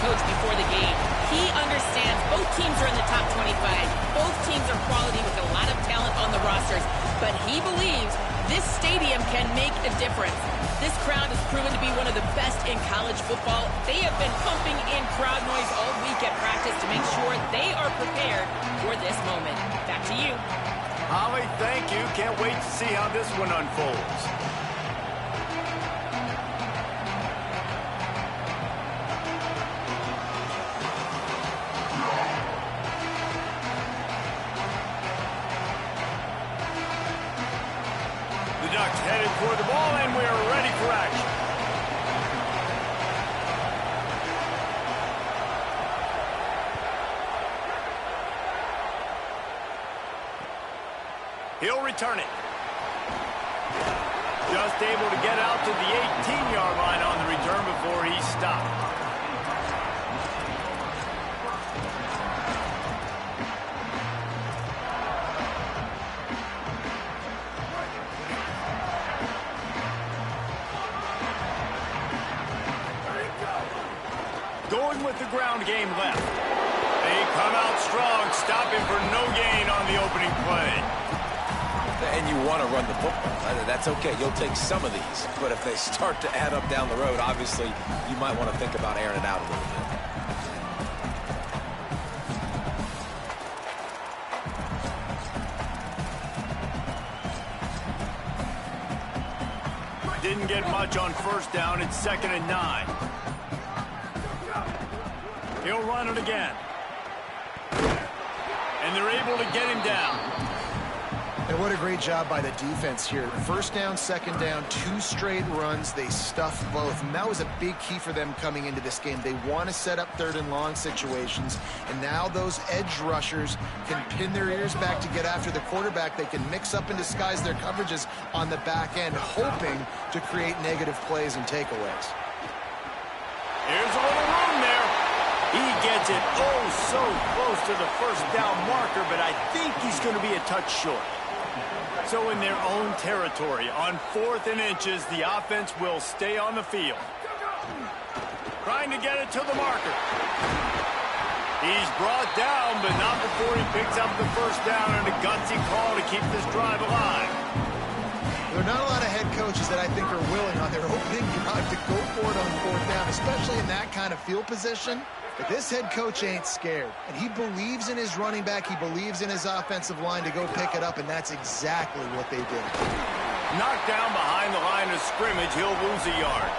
coach before the game. He understands both teams are in the top 25. Both teams are quality with a lot of talent on the rosters. But he believes this stadium can make a difference. This crowd has proven to be one of the best in college football. They have been pumping in crowd noise all week at practice to make sure they are prepared for this moment. Back to you. Holly, thank you. Can't wait to see how this one unfolds. The Ducks headed toward the ball, and we are ready for action. He'll return it. Just able to get out to the 18-yard line on the return before he stopped. Going with the ground game left. They come out strong, stopping for no gain on the opening play. And you want to run the football. That's okay. You'll take some of these. But if they start to add up down the road, obviously, you might want to think about airing it out a little bit. Didn't get much on first down. It's 2nd and 9. He'll run it again. And they're able to get him down. And what a great job by the defense here. First down, second down, 2 straight runs. They stuffed both. And that was a big key for them coming into this game. They want to set up 3rd and long situations. And now those edge rushers can pin their ears back to get after the quarterback. They can mix up and disguise their coverages on the back end, hoping to create negative plays and takeaways. Here's a little room there. He gets it oh so close to the first down marker, but I think he's going to be a touch short. So in their own territory, on 4th and inches, the offense will stay on the field. Trying to get it to the marker. He's brought down, but not before he picks up the first down and a gutsy call to keep this drive alive. There are not a lot of head coaches that I think are willing on their opening drive to go for it on 4th down, especially in that kind of field position. But this head coach ain't scared, and he believes in his running back. He believes in his offensive line to go pick it up, and that's exactly what they did. Knocked down behind the line of scrimmage, he'll lose a yard.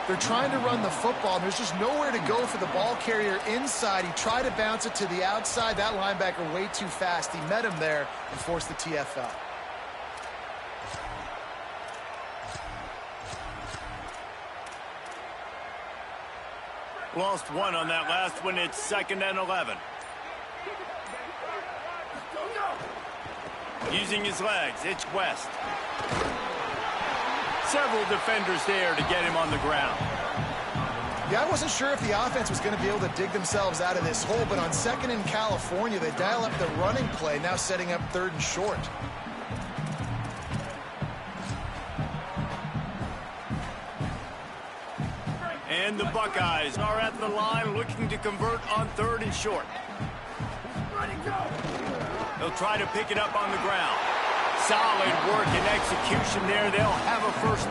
They're trying to run the football, and there's just nowhere to go for the ball carrier inside. He tried to bounce it to the outside. That linebacker way too fast. He met him there and forced the TFL. Lost one on that last one. It's 2nd and 11. Using his legs, it's West. Several defenders there to get him on the ground. Yeah, I wasn't sure if the offense was going to be able to dig themselves out of this hole, but on 2nd in California, they dial up the running play, now setting up 3rd and short. And the Buckeyes are at the line looking to convert on 3rd and short. They'll try to pick it up on the ground. Solid work and execution there. They'll have a first.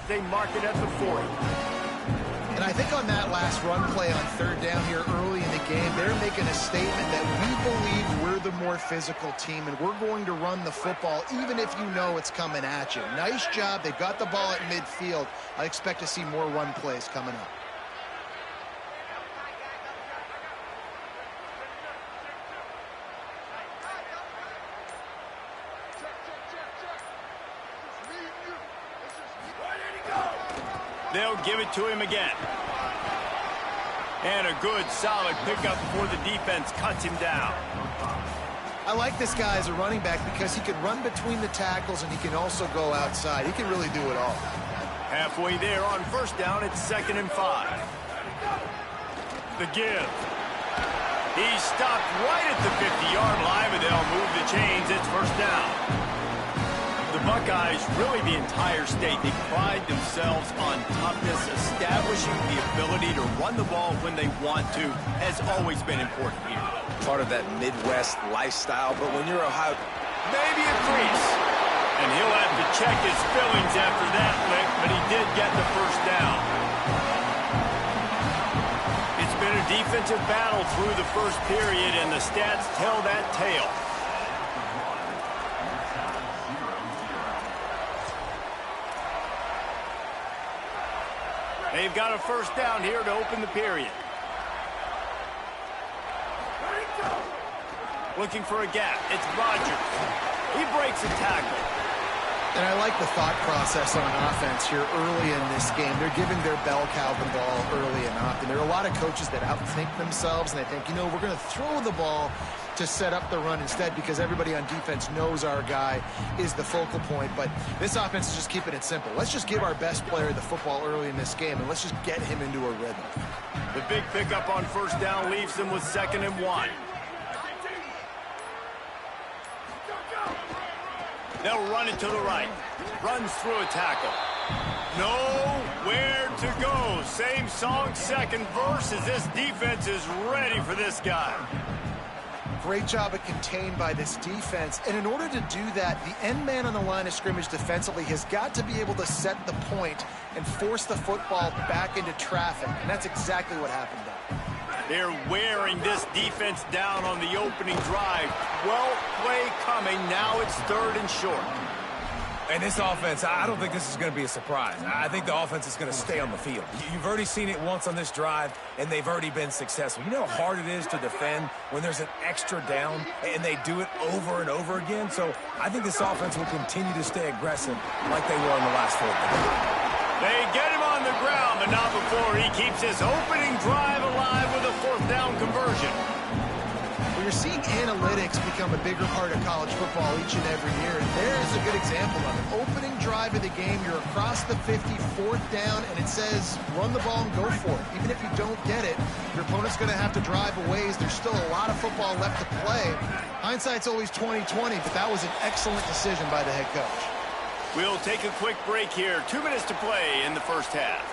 they mark it at the 40. And I think on that last run play on third down here early in the game, they're making a statement that we believe we're the more physical team and we're going to run the football even if you know it's coming at you. Nice job. They've got the ball at midfield. I expect to see more run plays coming up. They'll give it to him again. And a good, solid pickup before the defense cuts him down. I like this guy as a running back because he can run between the tackles and he can also go outside. He can really do it all. Halfway there on first down, it's 2nd and 5. The give. He's stopped right at the 50-yard line, but they'll move the chains. It's first down. The Buckeyes, really the entire state, they pride themselves on toughness. Establishing the ability to run the ball when they want to has always been important here. Part of that Midwest lifestyle, but when you're Ohio, maybe a crease. And he'll have to check his fillings after that lick, but he did get the first down. It's been a defensive battle through the first period, and the stats tell that tale. They've got a first down here to open the period. Looking for a gap. It's Rodgers. He breaks a tackle. And I like the thought process on offense here early in this game. They're giving their bell cow the ball early and often. There are a lot of coaches that outthink themselves, and they think, you know, we're going to throw the ball to set up the run instead because everybody on defense knows our guy is the focal point. But this offense is just keeping it simple. Let's just give our best player the football early in this game, and let's just get him into a rhythm. The big pickup on first down leaves them with 2nd and 1. They'll run it to the right. Runs through a tackle. Nowhere to go. Same song, second verse, as this defense is ready for this guy. Great job of contained by this defense. And in order to do that, the end man on the line of scrimmage defensively has got to be able to set the point and force the football back into traffic. And that's exactly what happened there. They're wearing this defense down on the opening drive. 12th play coming. Now it's 3rd and short. and this offense, I don't think this is going to be a surprise. I think the offense is going to stay on the field. You've already seen it once on this drive, and they've already been successful. You know how hard it is to defend when there's an extra down, and they do it over and over again? So I think this offense will continue to stay aggressive like they were in the last 4 games. They get him on the ground, but not before he keeps his opening drive alive with a 4th down conversion. Well, you're seeing analytics become a bigger part of college football each and every year, and there's a good example of it. Opening drive of the game, you're across the 50, 4th down, and it says run the ball and go for it. Even if you don't get it, your opponent's going to have to drive a ways. There's still a lot of football left to play. Hindsight's always 20/20, but that was an excellent decision by the head coach. We'll take a quick break here. 2 minutes to play in the first half.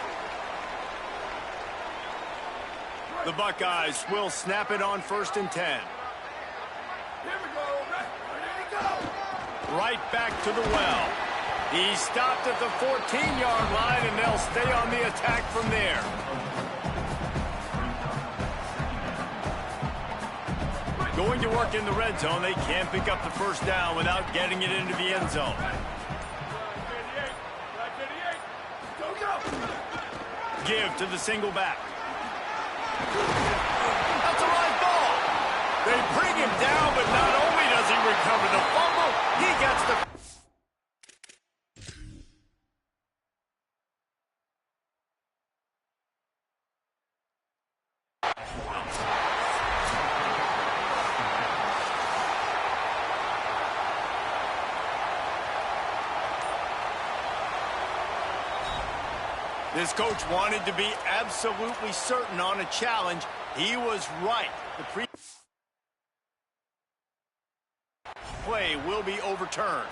The Buckeyes will snap it on 1st and 10. Right back to the well. He stopped at the 14-yard line, and they'll stay on the attack from there. Going to work in the red zone. They can't pick up the 1st down without getting it into the end zone. Give to the single back. That's a right ball. They bring him down, but not only does he recover the fumble, he gets the... This coach wanted to be absolutely certain on a challenge. He was right. The play will be overturned.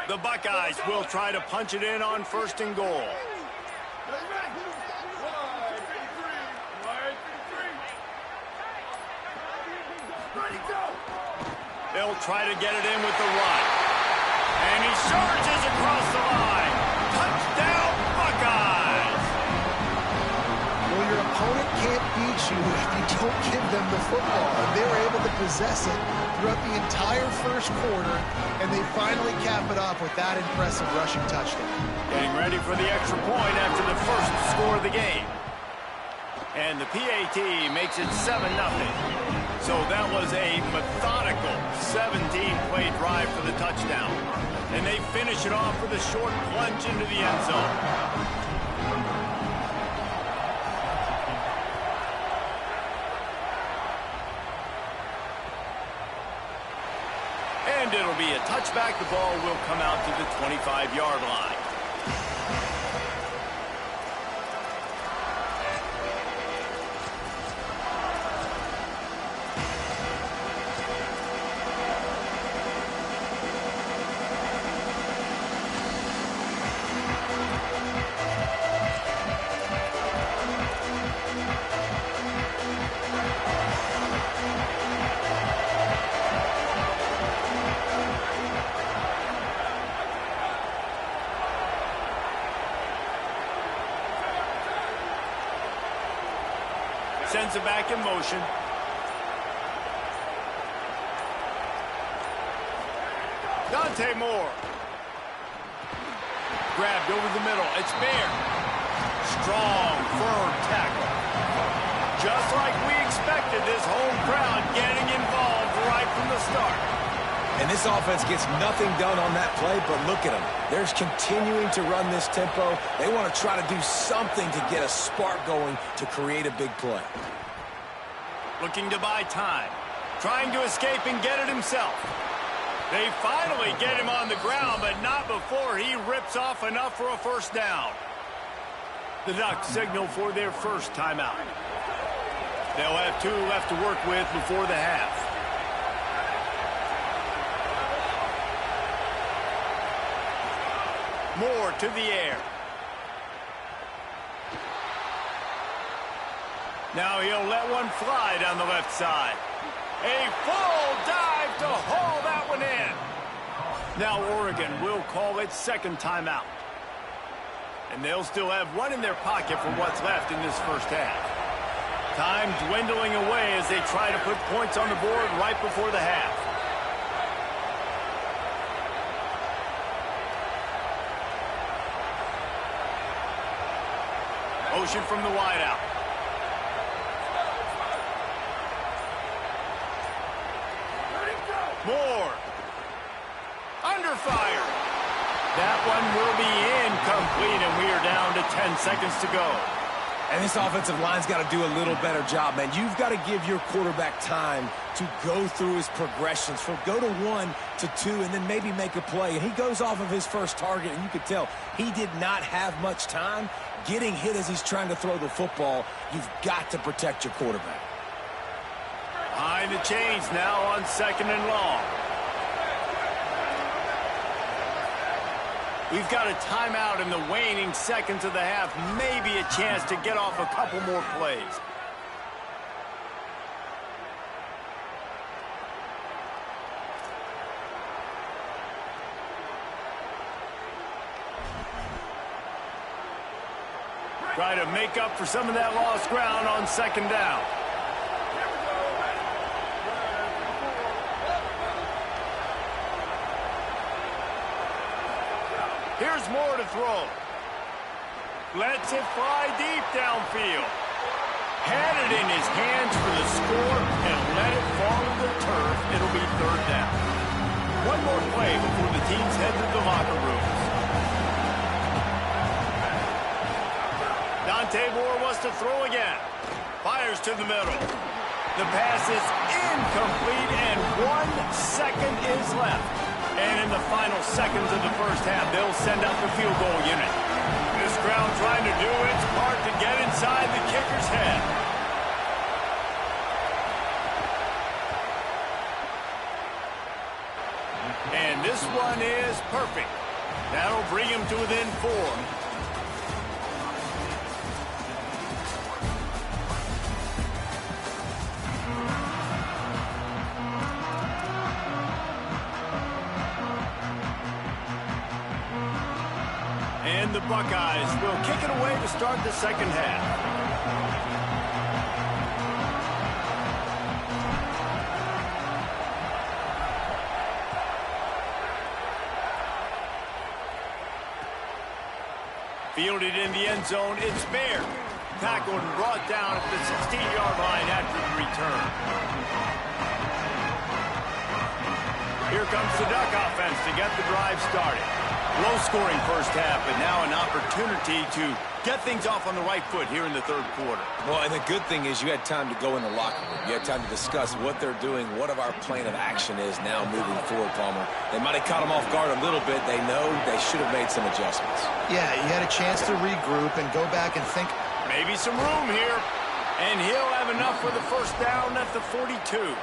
The Buckeyes will try to punch it in on 1st and goal. They'll try to get it in with the run. And he surges across the line. Touchdown, Buckeyes! Well, your opponent can't beat you if you don't give them the football. And they were able to possess it throughout the entire first quarter, and they finally cap it off with that impressive rushing touchdown. Getting ready for the extra point after the first score of the game. And the PAT makes it 7-0. So that was a methodical 17-play drive for the touchdown. And they finish it off with a short plunge into the end zone. And it'll be a touchback. The ball will come out to the 25-yard line. Sends it back in motion. Dante Moore. Grabbed over the middle. It's Bear. Strong, firm tackle. Just like we expected, this home crowd getting involved right from the start. And this offense gets nothing done on that play, but look at them. They're continuing to run this tempo. They want to try to do something to get a spark going to create a big play. Looking to buy time. Trying to escape and get it himself. They finally get him on the ground, but not before he rips off enough for a first down. The Ducks signal for their first timeout. They'll have 2 left to work with before the half. Moore to the air. Now he'll let one fly down the left side. A full dive to haul that one in. Now Oregon will call its second timeout. And they'll still have one in their pocket for what's left in this first half. Time dwindling away as they try to put points on the board right before the half. Motion from the wideout. Moore. Under fire. That one will be incomplete, and we are down to 10 seconds to go. And this offensive line's got to do a little better job, man. You've got to give your quarterback time to go through his progressions. From go to 1 to 2 and then maybe make a play. And he goes off of his first target, and you could tell he did not have much time getting hit as he's trying to throw the football. You've got to protect your quarterback. Behind the chains now on 2nd and long. We've got a timeout in the waning seconds of the half. Maybe a chance to get off a couple more plays. Try to make up for some of that lost ground on 2nd down. Here's Moore to throw. Lets it fly deep downfield. Had it in his hands for the score and let it fall to the turf. It'll be 3rd down. One more play before the teams head to the locker rooms. Dante Moore wants to throw again. Fires to the middle. The pass is incomplete, and 1 second is left. And in the final seconds of the first half, they'll send out the field goal unit. This crowd trying to do its part to get inside the kicker's head. And this one is perfect. That'll bring him to within 4. And the Buckeyes will kick it away to start the second half. Fielded in the end zone, it's Bear. Tackled and brought down at the 16-yard line after the return. Here comes the Duck offense to get the drive started. Low-scoring first half, but now an opportunity to get things off on the right foot here in the third quarter. Well, and the good thing is you had time to go in the locker room. You had time to discuss what they're doing, what of our plan of action is now moving forward, Palmer. They might have caught them off guard a little bit. They know they should have made some adjustments. Yeah, you had a chance to regroup and go back and think. Maybe some room here. And he'll have enough for the first down at the 42.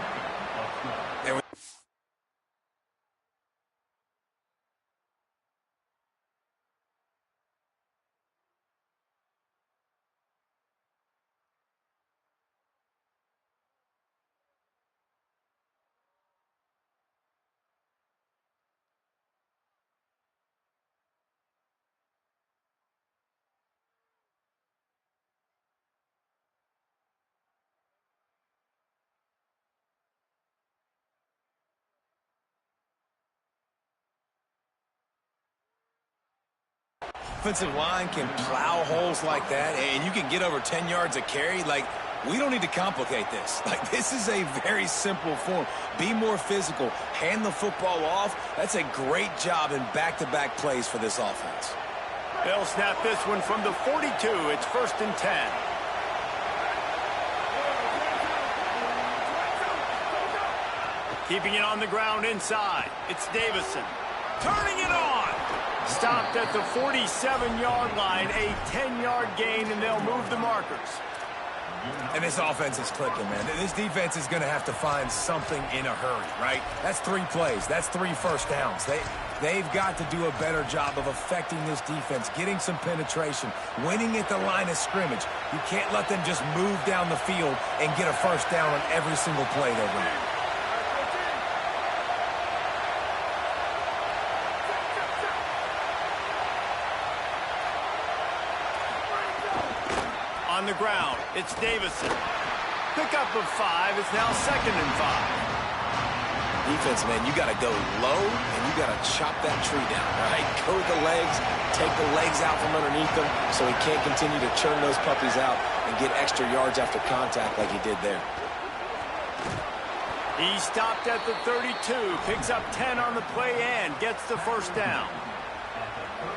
Offensive line can plow holes like that, and you can get over 10 yards a carry. Like, we don't need to complicate this. Like, this is a very simple form. Be more physical. Hand the football off. That's a great job in back-to-back plays for this offense. They'll snap this one from the 42. It's 1st and 10. Keeping it on the ground inside. It's Davison. Turning it on. Stopped at the 47-yard line, a 10-yard gain, and they'll move the markers. And this offense is clicking, man. This defense is going to have to find something in a hurry, right? That's 3 plays. That's 3 first downs. They've got to do a better job of affecting this defense, getting some penetration, winning at the line of scrimmage. You can't let them just move down the field and get a first down on every single play they run. On the ground, it's Davison. Pickup of 5. It's now 2nd and 5. Defense, man, you got to go low, and you got to chop that tree down, right? Go with the legs, take the legs out from underneath them so he can't continue to churn those puppies out and get extra yards after contact like he did there. He stopped at the 32, picks up 10 on the play and gets the first down.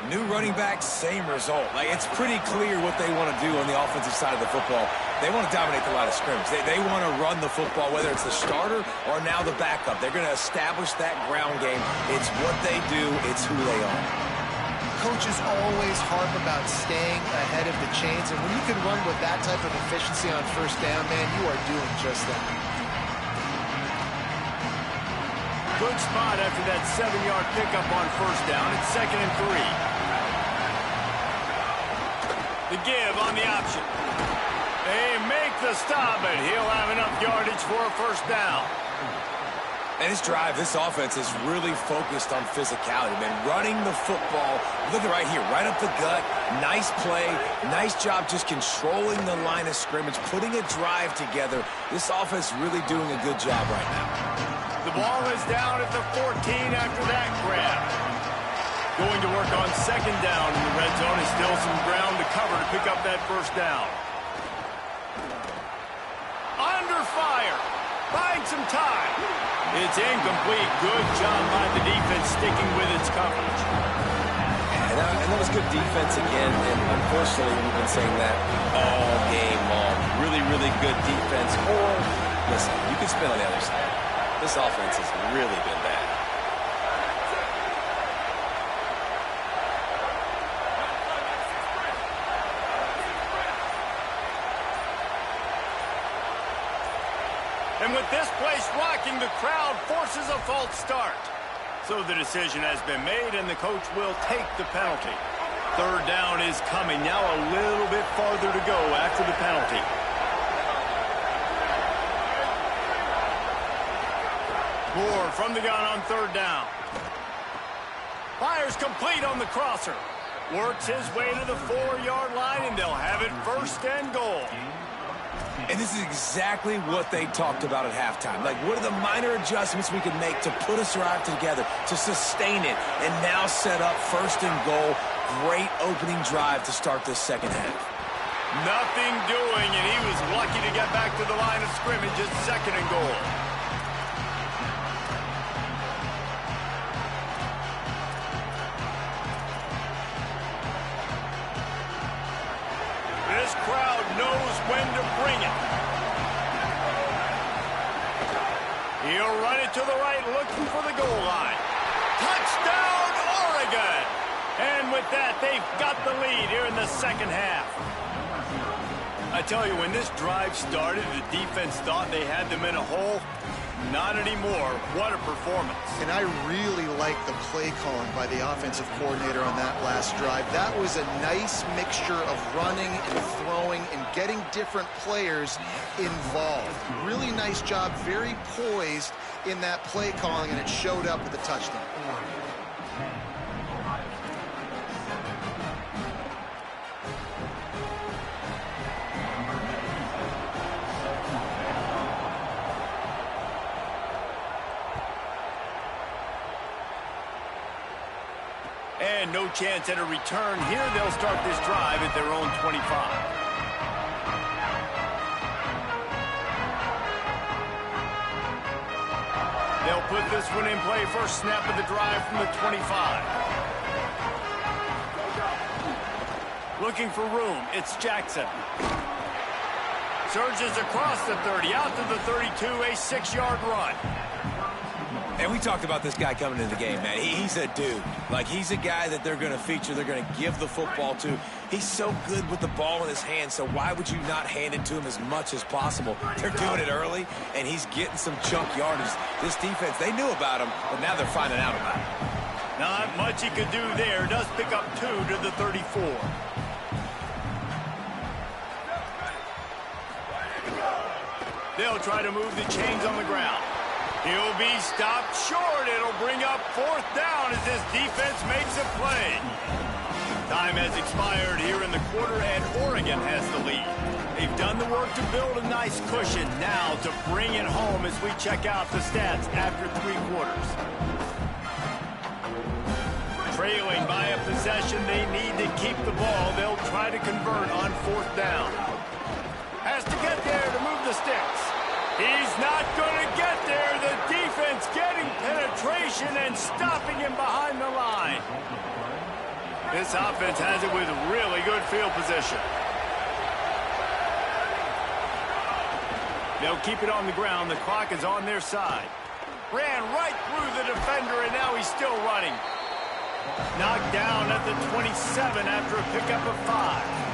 New running back, same result. Like, it's pretty clear what they want to do on the offensive side of the football. They want to dominate the line of scrimmage. They want to run the football, whether it's the starter or now the backup. They're going to establish that ground game. It's what they do. It's who they are. Coaches always harp about staying ahead of the chains, and when you can run with that type of efficiency on first down, man, you are doing just that. Good spot after that 7-yard pickup on first down. It's 2nd and 3. The give on the option. They make the stop, but he'll have enough yardage for a first down. And this drive, this offense is really focused on physicality, man. Running the football, look at right here, right up the gut. Nice play, nice job just controlling the line of scrimmage, putting a drive together. This offense really doing a good job right now. The ball is down at the 14 after that grab. Going to work on 2nd down in the red zone. Is still some ground to cover to pick up that first down. Under fire. Buying some time. It's incomplete. Good job by the defense sticking with its coverage. And that was good defense again. And unfortunately, we've been saying that all game long. Really, really good defense. Or, listen, you can spin on the other side. This offense has really been bad. And with this place rocking, the crowd forces a false start. So the decision has been made, and the coach will take the penalty. 3rd down is coming. Now a little bit farther to go after the penalty. Moore from the gun on 3rd down. Fires complete on the crosser. Works his way to the 4-yard line, and they'll have it 1st and goal. And this is exactly what they talked about at halftime. Like, what are the minor adjustments we can make to put us drive together, to sustain it, and now set up 1st and goal. Great opening drive to start this second half. Nothing doing, and he was lucky to get back to the line of scrimmage at 2nd and goal. This crowd knows when to bring it. He'll run it to the right, looking for the goal line. Touchdown, Oregon! And with that, they've got the lead here in the second half. I tell you, when this drive started, the defense thought they had them in a hole. Not anymore. What a performance. And I really like the play calling by the offensive coordinator on that last drive. That was a nice mixture of running and throwing and getting different players involved. Really nice job, very poised in that play calling, and it showed up with a touchdown. And no chance at a return here. They'll start this drive at their own 25. They'll put this one in play. First snap of the drive from the 25. Looking for room. It's Jackson. Surges across the 30, out to the 32, a 6-yard run. And we talked about this guy coming into the game, man. He's a dude. Like, he's a guy that they're going to feature, they're going to give the football to. He's so good with the ball in his hand, so why would you not hand it to him as much as possible? They're doing it early, and he's getting some chunk yardage. This defense, they knew about him, but now they're finding out about it. Not much he could do there. Does pick up 2 to the 34. They'll try to move the chains on the ground. He'll be stopped short. It'll bring up 4th down as this defense makes a play. Time has expired here in the quarter, and Oregon has the lead. They've done the work to build a nice cushion. Now to bring it home as we check out the stats after 3 quarters. Trailing by a possession, they need to keep the ball. They'll try to convert on 4th down. Has to get there to move the sticks. He's not going to get there. The defense getting penetration and stopping him behind the line. This offense has it with really good field position. They'll keep it on the ground. The clock is on their side. Ran right through the defender, and now he's still running. Knocked down at the 27 after a pickup of 5.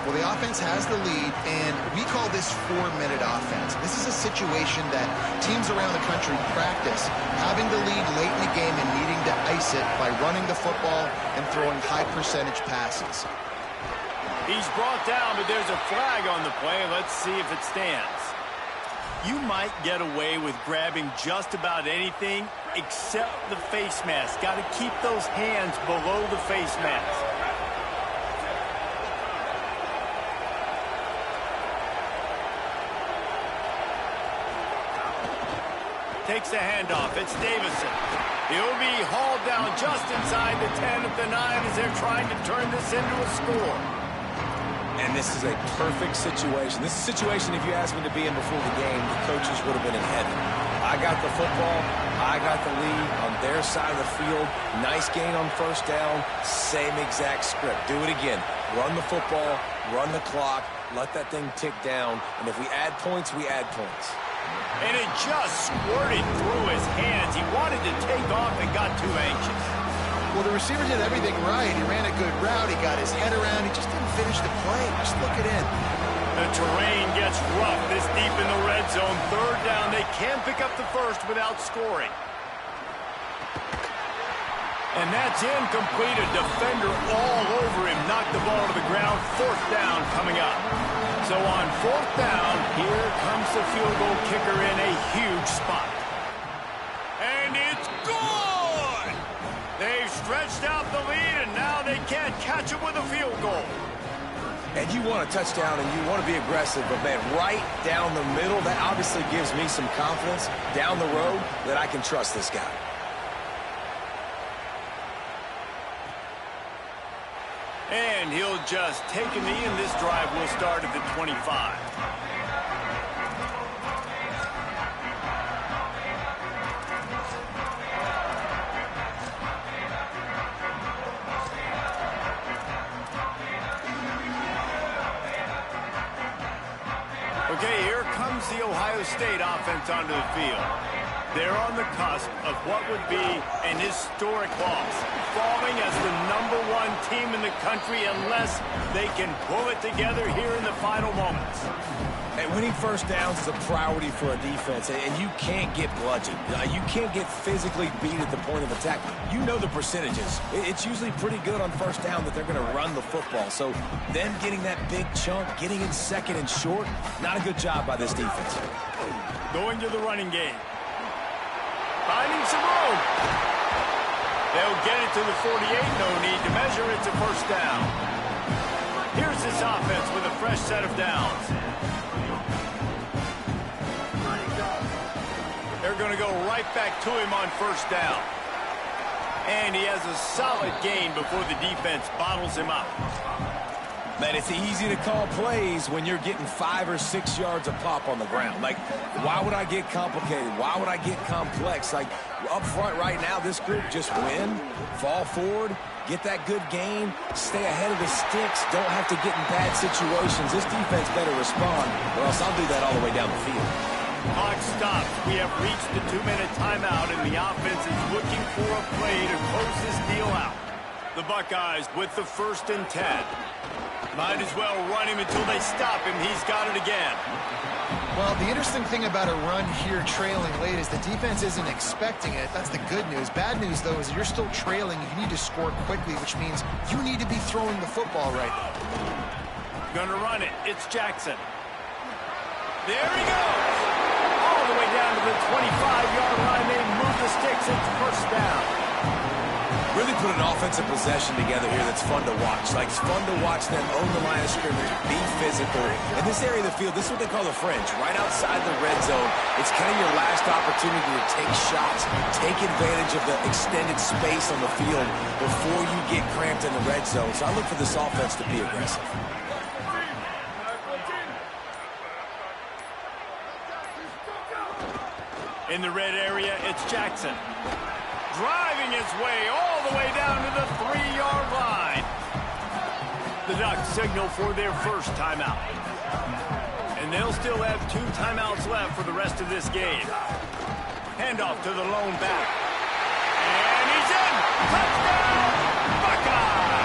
Well, the offense has the lead, and we call this 4-minute offense. This is a situation that teams around the country practice, having the lead late in the game and needing to ice it by running the football and throwing high-percentage passes. He's brought down, but there's a flag on the play. Let's see if it stands. You might get away with grabbing just about anything except the face mask. Got to keep those hands below the face mask. Takes the handoff. It's Davison. He'll be hauled down just inside the 10 at the 9 as they're trying to turn this into a score. And this is a perfect situation. This is a situation, if you asked me to be in before the game, the coaches would have been in heaven. I got the football. I got the lead on their side of the field. Nice gain on 1st down. Same exact script. Do it again. Run the football. Run the clock. Let that thing tick down. And if we add points, we add points. And it just squirted through his hands. He wanted to take off and got too anxious. Well, the receiver did everything right. He ran a good route. He got his head around. He just didn't finish the play. Just look it in. The terrain gets rough this deep in the red zone. 3rd down. They can pick up the first without scoring. And that's incomplete. A defender all over him. Knocked the ball to the ground. 4th down coming up. So on 4th down, here comes the field goal kicker in a huge spot. And it's good! They've stretched out the lead, and now they can't catch him with a field goal. And you want a touchdown and you want to be aggressive, but man, right down the middle, that obviously gives me some confidence down the road that I can trust this guy. And he'll just take a knee, and this drive will start at the 25. Okay, here comes the Ohio State offense onto the field. They're on the cusp of what would be an historic loss, falling as the #1 team in the country unless they can pull it together here in the final moments. And winning first downs is a priority for a defense, and you can't get bludgeoned. You can't get physically beat at the point of attack. You know the percentages. It's usually pretty good on first down that they're going to run the football. So them getting that big chunk, getting in second and short, not a good job by this defense. Going to the running game. Finding some room. They'll get it to the 48. No need to measure. It's a first down. Here's this offense with a fresh set of downs. They're going to go right back to him on first down. And he has a solid gain before the defense bottles him up. Man, it's easy to call plays when you're getting 5 or 6 yards a pop on the ground. Like, why would I get complicated? Why would I get complex? Like, up front right now, this group just win, fall forward, get that good gain, stay ahead of the sticks, don't have to get in bad situations. This defense better respond, or else I'll do that all the way down the field. Clock stops. We have reached the 2-minute timeout, and the offense is looking for a play to close this deal out. The Buckeyes with the 1st and 10. Might as well run him until they stop him. He's got it again. Well, the interesting thing about a run here trailing late is the defense isn't expecting it. That's the good news. Bad news, though, is you're still trailing. You need to score quickly, which means you need to be throwing the football right. Gonna run it. It's Jackson. There he goes. All the way down to the 25-yard line. They move the sticks. It's first down. Really put an offensive possession together here that's fun to watch. Like, it's fun to watch them own the line of scrimmage, be physical. In this area of the field, this is what they call the fringe, right outside the red zone. It's kind of your last opportunity to take shots, take advantage of the extended space on the field before you get cramped in the red zone. So I look for this offense to be aggressive. In the red area, it's Jackson. Driving his way all the way down to the 3-yard line. The Ducks signal for their first timeout. And they'll still have 2 timeouts left for the rest of this game. Handoff to the lone back. And he's in! Touchdown! Buckeye!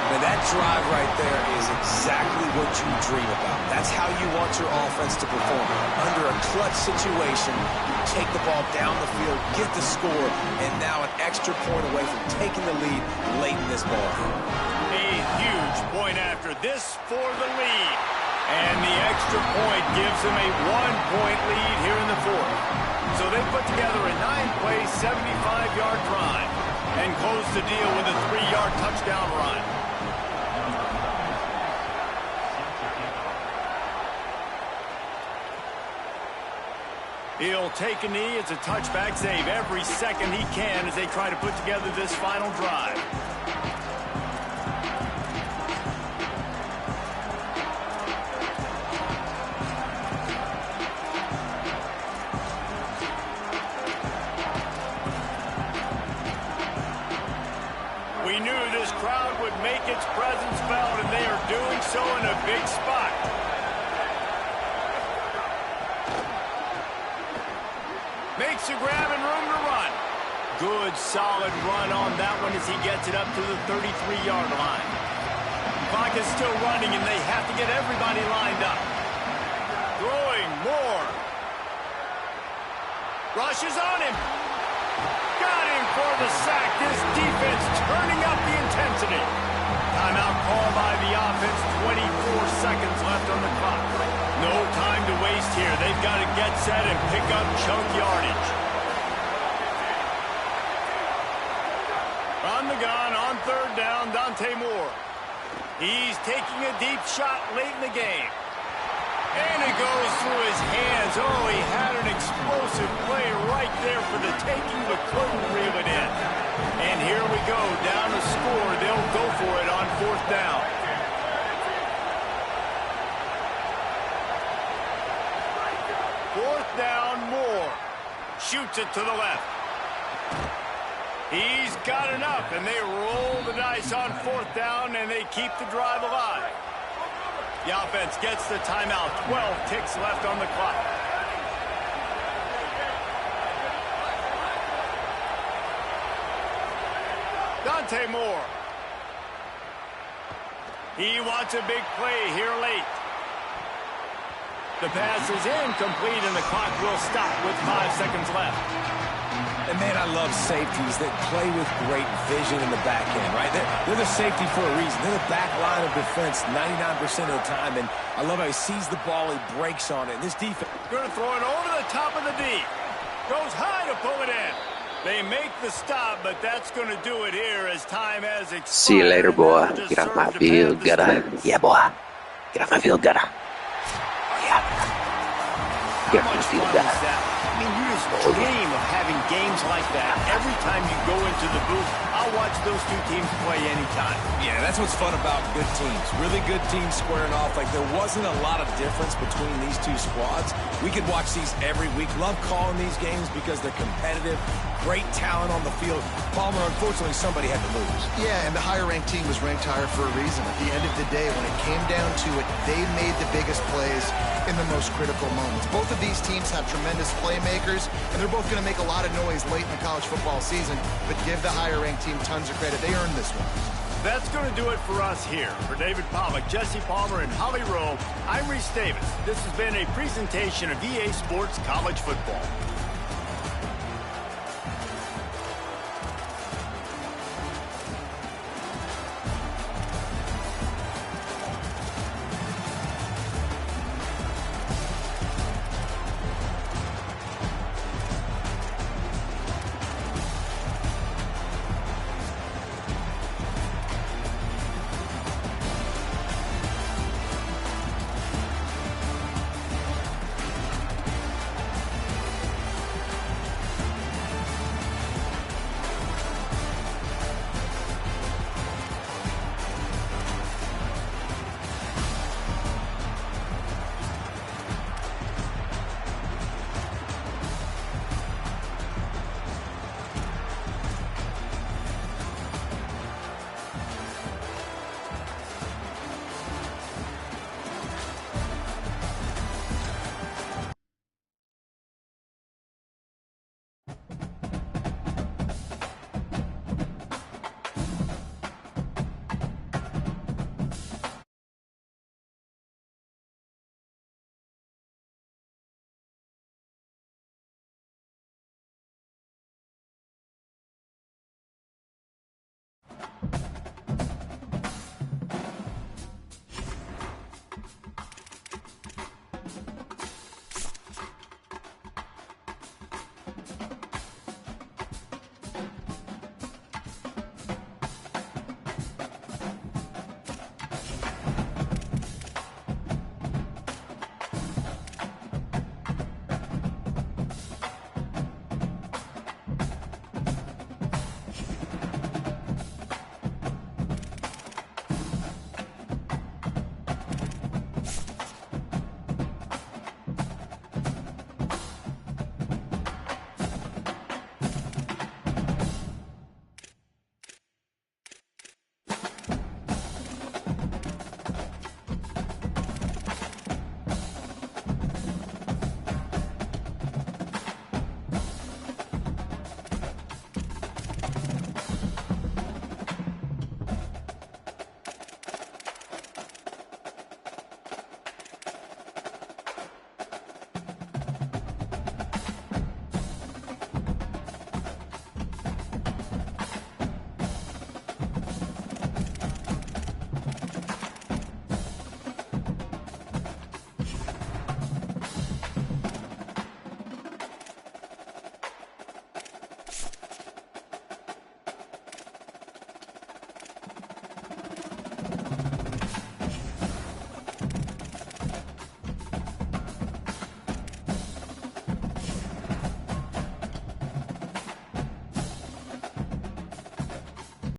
And that drive right there is exactly what you dream about. That's how you want your offense to perform. Under a clutch situation, you take the ball down the field, get the score, and now an extra point away from taking the lead late in this ball game. A huge point after this for the lead. And the extra point gives them a 1-point lead here in the 4th. So they put together a 9-play, 75-yard drive and close the deal with a 3-yard touchdown run. He'll take a knee. It's a touchback save every second he can as they try to put together this final drive. We knew this crowd would make its presence felt, and they are doing so in a big spot. Makes a grab and room to run. Good, solid run on that one as he gets it up to the 33-yard line. Clock is still running, and they have to get everybody lined up. Throwing more. Rushes on him. Got him for the sack. This defense turning up the intensity. Timeout called by the offense. 24 seconds left on the clock. No time to waste here. They've got to get set and pick up chunk yardage. third down, Dante Moore. He's taking a deep shot late in the game. And it goes through his hands. Oh, he had an explosive play right there for the taking, but couldn't reel it in. And here we go, down to score. They'll go for it on fourth down. Fourth down, Moore. Shoots it to the left. He's got enough, and they roll the dice on fourth down, and they keep the drive alive. The offense gets the timeout. 12 ticks left on the clock. Dante Moore. He wants a big play here late. The pass is incomplete, and the clock will stop with 5 seconds left. And, man, I love safeties that play with great vision in the back end, right? They're the safety for a reason. They're the back line of defense 99% of the time, and I love how he sees the ball, he breaks on it. And this defense... Going to throw it over the top of the D. Goes high to pull it in. They make the stop, but that's going to do it here as time has expired. See you later, boy. Get off my field, gutter. Yeah, boy. Get off my field, gutter. Yeah. Get off my field, gutter. I mean, you just dream of having games like that. Every time you go into the booth, I'll watch those two teams play anytime. Yeah, that's what's fun about good teams. Really good teams squaring off. Like, there wasn't a lot of difference between these two squads. We could watch these every week. Love calling these games because they're competitive. Great talent on the field. Palmer, unfortunately, somebody had to lose. Yeah, and the higher-ranked team was ranked higher for a reason. At the end of the day, when it came down to it, they made the biggest plays in the most critical moments. Both of these teams have tremendous playmakers, and they're both going to make a lot of noise late in the college football season, but give the higher-ranked team tons of credit. They earned this one. That's going to do it for us here. For David Pollack, Jesse Palmer, and Holly Rowe, I'm Reese Davis. This has been a presentation of EA Sports College Football.